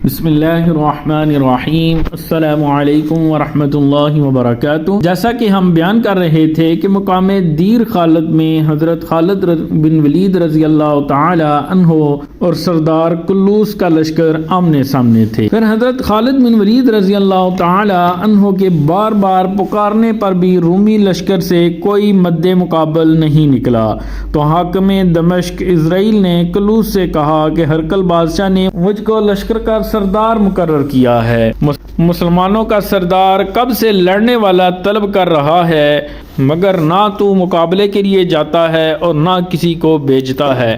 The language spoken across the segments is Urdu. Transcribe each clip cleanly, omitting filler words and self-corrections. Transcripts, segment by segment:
بسم اللہ الرحمن الرحیم، السلام علیکم ورحمۃ اللہ وبرکاتہ۔ جیسا کہ ہم بیان کر رہے تھے کہ مقام دیر خالد میں حضرت خالد بن ولید رضی اللہ تعالی عنہ اور سردار کلوس کا لشکر آمنے سامنے تھے۔ پھر حضرت خالد بن ولید رضی اللہ تعالی عنہ کے بار بار پکارنے پر بھی رومی لشکر سے کوئی مد مقابل نہیں نکلا، تو حاکم دمشق اسرائیل نے کلوس سے کہا کہ ہرقل بادشاہ نے مجھ کو لشکر کا سردار مقرر کیا ہے۔ مسلمانوں کا سردار کب سے لڑنے والا طلب کر رہا ہے، مگر نہ تو مقابلے کے لیے جاتا ہے اور نہ کسی کو بھیجتا ہے۔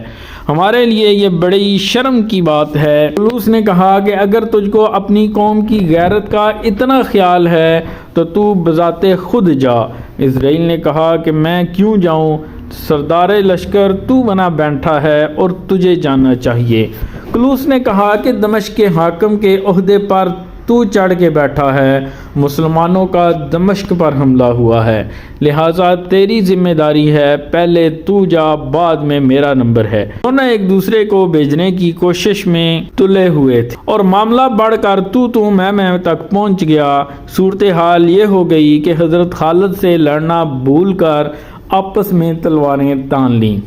ہمارے لیے یہ بڑی شرم کی بات ہے۔ کلوس نے کہا کہ اگر تجھ کو اپنی قوم کی غیرت کا اتنا خیال ہے تو بذات خود جا۔ اسرائیل نے کہا کہ میں کیوں جاؤں، سردار لشکر تو بنا بیٹھا ہے اور تجھے جانا چاہیے۔ کلوس نے کہا کہ دمشق کے حاکم کے عہدے پر تو چڑھ کے بیٹھا ہے، مسلمانوں کا دمشق پر حملہ ہوا ہے، لہٰذا تیری ذمہ داری ہے، پہلے تو جا، بعد میں میرا نمبر ہے۔ دونوں ایک دوسرے کو بھیجنے کی کوشش میں تلے ہوئے تھے اور معاملہ بڑھ کر تو میں تک پہنچ گیا۔ صورتحال یہ ہو گئی کہ حضرت خالد سے لڑنا بھول کر آپس میں تلواریں تان لیں،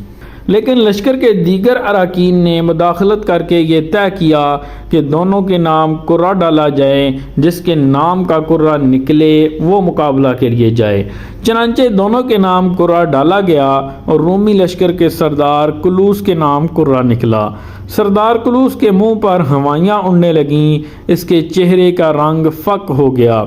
لیکن لشکر کے دیگر اراکین نے مداخلت کر کے یہ طے کیا کہ دونوں کے نام قرہ ڈالا جائے، جس کے نام کا قرہ نکلے وہ مقابلہ کے لیے جائے۔ چنانچہ دونوں کے نام قرہ ڈالا گیا اور رومی لشکر کے سردار کلوس کے نام قرہ نکلا۔ سردار کلوس کے منہ پر ہوائیاں اڑنے لگیں، اس کے چہرے کا رنگ فک ہو گیا۔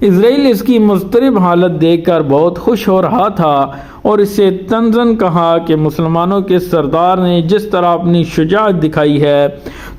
اسرائیل اس کی مضطرب حالت دیکھ کر بہت خوش ہو رہا تھا اور اس سے طنزاً کہا کہ مسلمانوں کے سردار نے جس طرح اپنی شجاعت دکھائی ہے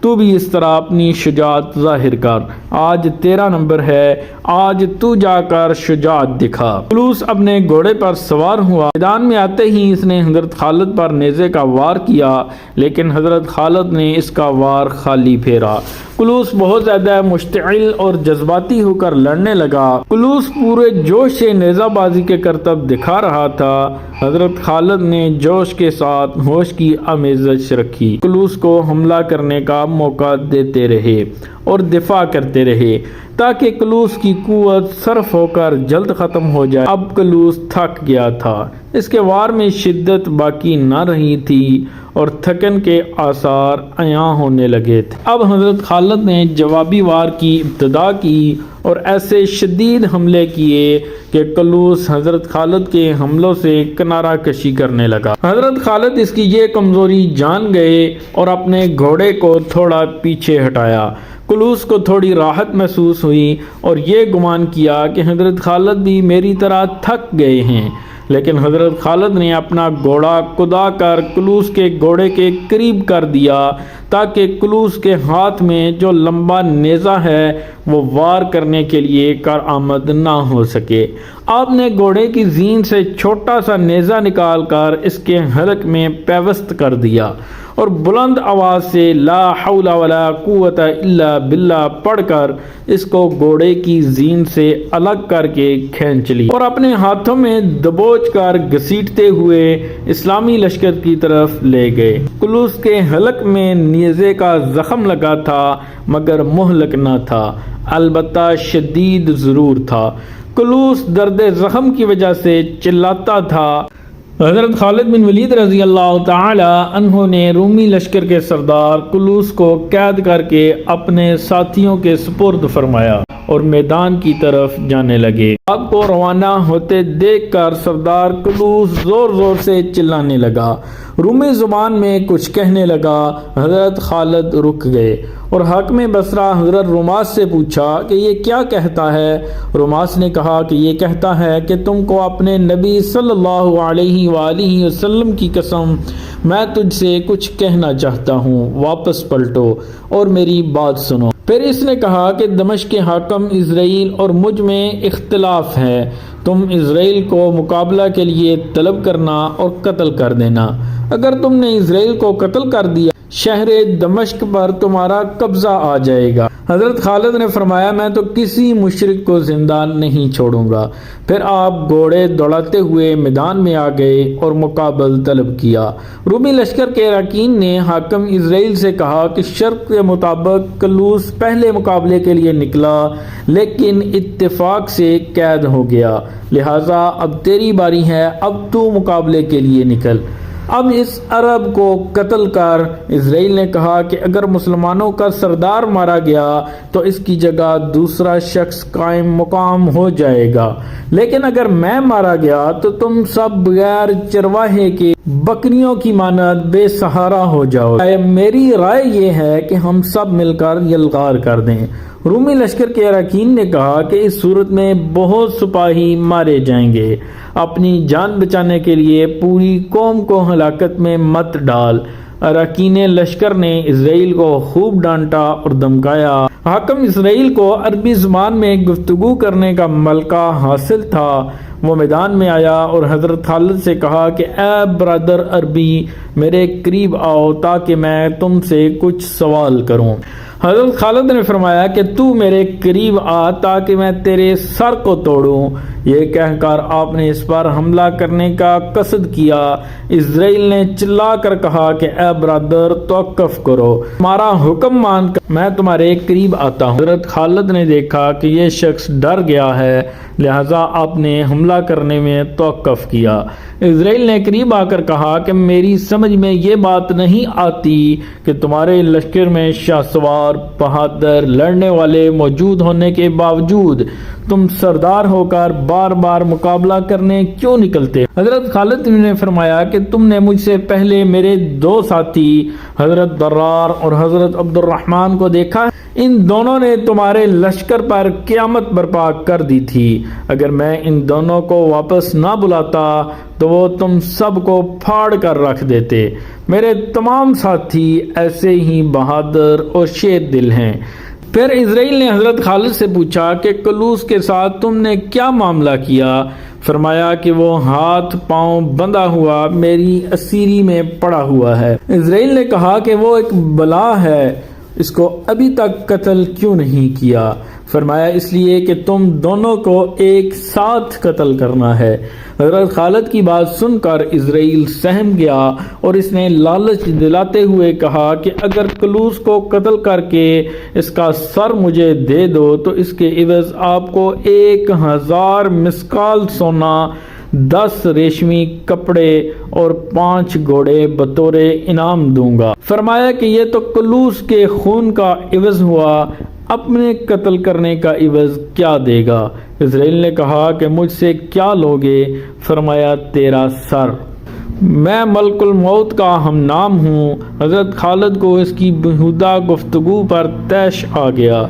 تو بھی اس طرح اپنی شجاعت ظاہر کر، آج تیرا نمبر ہے، آج تو جا کر شجاعت دکھا۔ کلوس اپنے گھوڑے پر سوار ہوا، میدان میں آتے ہی اس نے حضرت خالد پر نیزے کا وار کیا، لیکن حضرت خالد نے اس کا وار خالی پھیرا۔ کلوس بہت زیادہ مشتعل اور جذباتی ہو کر لڑنے لگا۔ کلوس پورے جوش سے نیزہ بازی کے کرتب دکھا رہا تھا۔ حضرت خالد نے جوش کے ساتھ ہوش کی آمیزش رکھی، کلوس کو حملہ کرنے کا موقع دیتے رہے اور دفاع کرتے رہے تاکہ کلوس کی قوت صرف ہو کر جلد ختم ہو جائے۔ اب کلوس تھک گیا تھا، اس کے وار میں شدت باقی نہ رہی تھی اور تھکن کے آثار عیاں ہونے لگے تھے۔ اب حضرت خالد نے جوابی وار کی ابتدا کی اور ایسے شدید حملے کیے کہ کلوس حضرت خالد کے حملوں سے کنارہ کشی کرنے لگا۔ حضرت خالد اس کی یہ کمزوری جان گئے اور اپنے گھوڑے کو تھوڑا پیچھے ہٹایا۔ کلوس کو تھوڑی راحت محسوس ہوئی اور یہ گمان کیا کہ حضرت خالد بھی میری طرح تھک گئے ہیں، لیکن حضرت خالد نے اپنا گھوڑا کدا کر کلوس کے گھوڑے کے قریب کر دیا تاکہ کلوس کے ہاتھ میں جو لمبا نیزہ ہے وہ وار کرنے کے لیے کارآمد نہ ہو سکے۔ آپ نے گھوڑے کی زین سے چھوٹا سا نیزہ نکال کر اس کے حلق میں پیوست کر دیا اور بلند آواز سے لا حول ولا قوت الا باللہ پڑھ کر اس کو گھوڑے کی زین سے الگ کر کے کھینچ لی اور اپنے ہاتھوں میں دبوچ کر گھسیٹتے ہوئے اسلامی لشکر کی طرف لے گئے۔ کلوس کے حلق میں نیزے کا زخم لگا تھا مگر مہلک نہ تھا، البتہ شدید ضرور تھا۔ کلوس درد زخم کی وجہ سے چلاتا تھا۔ حضرت خالد بن ولید رضی اللہ تعالی عنہ نے رومی لشکر کے سردار کلوس کو قید کر کے اپنے ساتھیوں کے سپرد فرمایا اور میدان کی طرف جانے لگے۔ آپ کو روانہ ہوتے دیکھ کر سردار کلوس زور زور سے چلانے لگا، رومی زبان میں کچھ کہنے لگا۔ حضرت خالد رک گئے اور حاکم بصرہ حضرت روماس سے پوچھا کہ یہ کیا کہتا ہے؟ روماس نے کہا کہ یہ کہتا ہے کہ تم کو اپنے نبی صلی اللہ علیہ وآلہ وسلم کی قسم، میں تجھ سے کچھ کہنا چاہتا ہوں، واپس پلٹو اور میری بات سنو۔ پھر اس نے کہا کہ دمشق کے حاکم اسرائیل اور مجھ میں اختلاف ہے، تم اسرائیل کو مقابلہ کے لیے طلب کرنا اور قتل کر دینا۔ اگر تم نے اسرائیل کو قتل کر دیا شہر دمشق پر تمہارا قبضہ آ جائے گا۔ حضرت خالد نے فرمایا میں تو کسی مشرک کو زندہ نہیں چھوڑوں گا۔ پھر آپ گھوڑے دوڑاتے ہوئے میدان میں آ گئے اور مقابل طلب کیا۔ رومی لشکر کے اراکین نے حاکم اسرائیل سے کہا کہ شرط کے مطابق کلوس پہلے مقابلے کے لیے نکلا، لیکن اتفاق سے قید ہو گیا، لہٰذا اب تیری باری ہے، اب تو مقابلے کے لیے نکل۔ اب اس عرب کو قتل کر۔ اسرائیل نے کہا کہ اگر مسلمانوں کا سردار مارا گیا تو اس کی جگہ دوسرا شخص قائم مقام ہو جائے گا، لیکن اگر میں مارا گیا تو تم سب بغیر چرواہے کے بکریوں کی مانند بے سہارا ہو جاؤ۔ میری رائے یہ ہے کہ ہم سب مل کر یلغار کر دیں۔ رومی لشکر کے اراکین نے کہا کہ اس صورت میں بہت سپاہی مارے جائیں گے، اپنی جان بچانے کے لیے پوری قوم کو ہلاکت میں مت ڈال۔ اراکین لشکر نے اسرائیل کو خوب ڈانٹا اور دمکایا۔ حاکم اسرائیل کو عربی زبان میں گفتگو کرنے کا ملکہ حاصل تھا۔ وہ میدان میں آیا اور حضرت خالد سے کہا کہ اے برادر عربی، میرے قریب آؤ تاکہ میں تم سے کچھ سوال کروں۔ حضرت خالد نے فرمایا کہ تو میرے قریب آ تاکہ میں تیرے سر کو توڑوں۔ یہ کہہ کر آپ نے اس پر حملہ کرنے کا قصد کیا۔ اسرائیل نے چلا کر کہا کہ اے برادر توقف کرو، تمہارا حکم مان کر میں تمہارے قریب آتا ہوں۔ حضرت خالد نے دیکھا کہ یہ شخص ڈر گیا ہے، لہذا آپ نے حملہ کرنے میں توقف کیا۔ اسرائیل نے قریب آ کر کہا کہ میری سمجھ میں یہ بات نہیں آتی کہ تمہارے لشکر میں شاہ سوار بہادر لڑنے والے موجود ہونے کے باوجود تم سردار ہو کر بار بار مقابلہ کرنے کیوں نکلتے؟ حضرت خالد نے فرمایا کہ تم نے مجھ سے پہلے میرے دو ساتھی حضرت درار اور حضرت عبد الرحمن کو دیکھا، ان دونوں نے تمہارے لشکر پر قیامت برپا کر دی تھی۔ اگر میں ان دونوں کو واپس نہ بلاتا تو وہ تم سب کو پھاڑ کر رکھ دیتے۔ میرے تمام ساتھی ایسے ہی بہادر اور شیر دل ہیں۔ پھر اسرائیل نے حضرت خالد سے پوچھا کہ کلوس کے ساتھ تم نے کیا معاملہ کیا؟ فرمایا کہ وہ ہاتھ پاؤں بندھا ہوا میری اسیری میں پڑا ہوا ہے۔ اسرائیل نے کہا کہ وہ ایک بلا ہے، اس کو ابھی تک قتل کیوں نہیں کیا؟ فرمایا اس لیے کہ تم دونوں کو ایک ساتھ قتل کرنا ہے۔ حضرت خالد کی بات سن کر اسرائیل سہم گیا اور اس نے لالچ دلاتے ہوئے کہا کہ اگر کلوس کو قتل کر کے اس کا سر مجھے دے دو تو اس کے عوض آپ کو 1000 مسکال سونا، 10 ریشمی کپڑے اور 5 گھوڑے بطور انعام دوں گا۔ فرمایا کہ یہ تو کلوس کے خون کا عوض ہوا، اپنے قتل کرنے کا عوض کیا دے گا؟ اسرائیل نے کہا کہ مجھ سے کیا لوگے؟ فرمایا تیرا سر۔ میں ملک الموت کا ہم نام ہوں۔ حضرت خالد کو اس کی بیہودہ گفتگو پر طیش آ گیا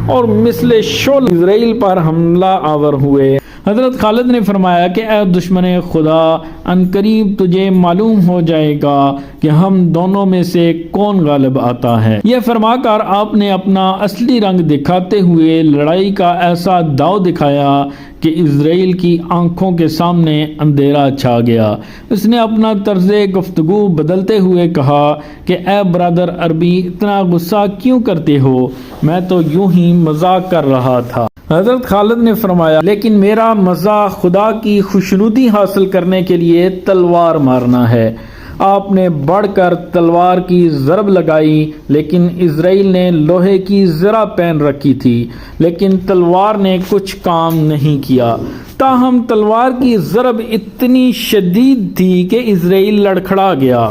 اور مثل شعلہ اسرائیل پر حملہ آور ہوئے۔ حضرت خالد نے فرمایا کہ اے دشمن خدا، عنقریب تجھے معلوم ہو جائے گا کہ ہم دونوں میں سے کون غالب آتا ہے۔ یہ فرما کر آپ نے اپنا اصلی رنگ دکھاتے ہوئے لڑائی کا ایسا داؤ دکھایا کہ اسرائیل کی آنکھوں کے سامنے اندھیرا چھا گیا۔ اس نے اپنا طرز گفتگو بدلتے ہوئے کہا کہ اے برادر عربی، اتنا غصہ کیوں کرتے ہو؟ میں تو یوں ہی مذاق کر رہا تھا۔ حضرت خالد نے فرمایا لیکن میرا مزاح خدا کی خوشنودی حاصل کرنے کے لیے تلوار مارنا ہے۔ آپ نے بڑھ کر تلوار کی ضرب لگائی، لیکن اسرائیل نے لوہے کی زرہ پہن رکھی تھی، لیکن تلوار نے کچھ کام نہیں کیا۔ تاہم تلوار کی ضرب اتنی شدید تھی کہ اسرائیل لڑکھڑا گیا۔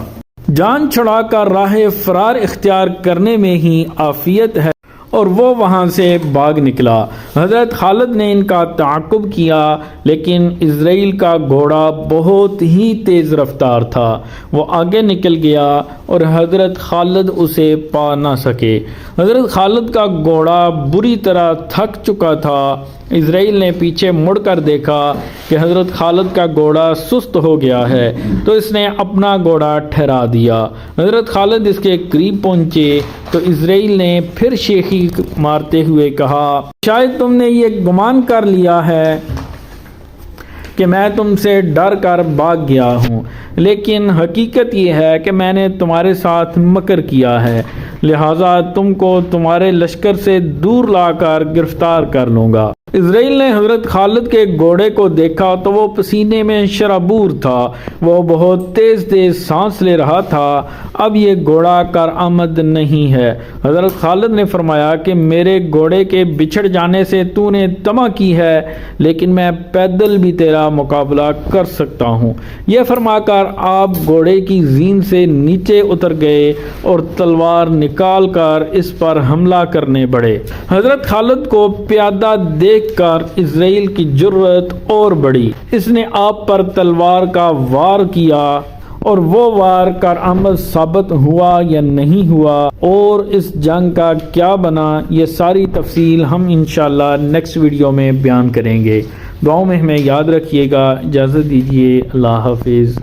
جان چھڑا کر راہ فرار اختیار کرنے میں ہی عافیت ہے اور وہ وہاں سے بھاگ نکلا۔ حضرت خالد نے ان کا تعاقب کیا، لیکن اسرائیل کا گھوڑا بہت ہی تیز رفتار تھا۔ وہ آگے نکل گیا اور حضرت خالد اسے پا نہ سکے۔ حضرت خالد کا گھوڑا بری طرح تھک چکا تھا۔ اسرائیل نے پیچھے مڑ کر دیکھا کہ حضرت خالد کا گھوڑا سست ہو گیا ہے، تو اس نے اپنا گھوڑا ٹھہرا دیا۔ حضرت خالد اس کے قریب پہنچے تو اسرائیل نے پھر شیخی مارتے ہوئے کہا شاید تم نے یہ گمان کر لیا ہے کہ میں تم سے ڈر کر بھاگ گیا ہوں، لیکن حقیقت یہ ہے کہ میں نے تمہارے ساتھ مکر کیا ہے، لہٰذا تم کو تمہارے لشکر سے دور لا کر گرفتار کر لوں گا۔ اسرائیل نے حضرت خالد کے گھوڑے کو دیکھا تو وہ پسینے میں شرابور تھا، وہ بہت تیز تیز سانس لے رہا تھا۔ اب یہ گھوڑا کارآمد نہیں ہے۔ حضرت خالد نے فرمایا کہ میرے گھوڑے کے بچھڑ جانے سے تو نے طمع کی ہے، لیکن میں پیدل بھی تیرا مقابلہ کر سکتا ہوں۔ یہ فرما کر آپ گھوڑے کی زین سے نیچے اتر گئے اور تلوار نکال کر اس پر حملہ کرنے بڑھے۔ حضرت خالد کو پیادہ دیکھ کر اسرائیل کی جرأت اور بڑھی۔ اس نے آپ پر تلوار کا وار کیا اور وہ وار کارآمد ثابت ہوا یا نہیں ہوا، اور اس جنگ کا کیا بنا، یہ ساری تفصیل ہم انشاءاللہ نیکسٹ ویڈیو میں بیان کریں گے۔ دعاؤں میں ہمیں یاد رکھیے گا۔ اجازت دیجیے، اللہ حافظ۔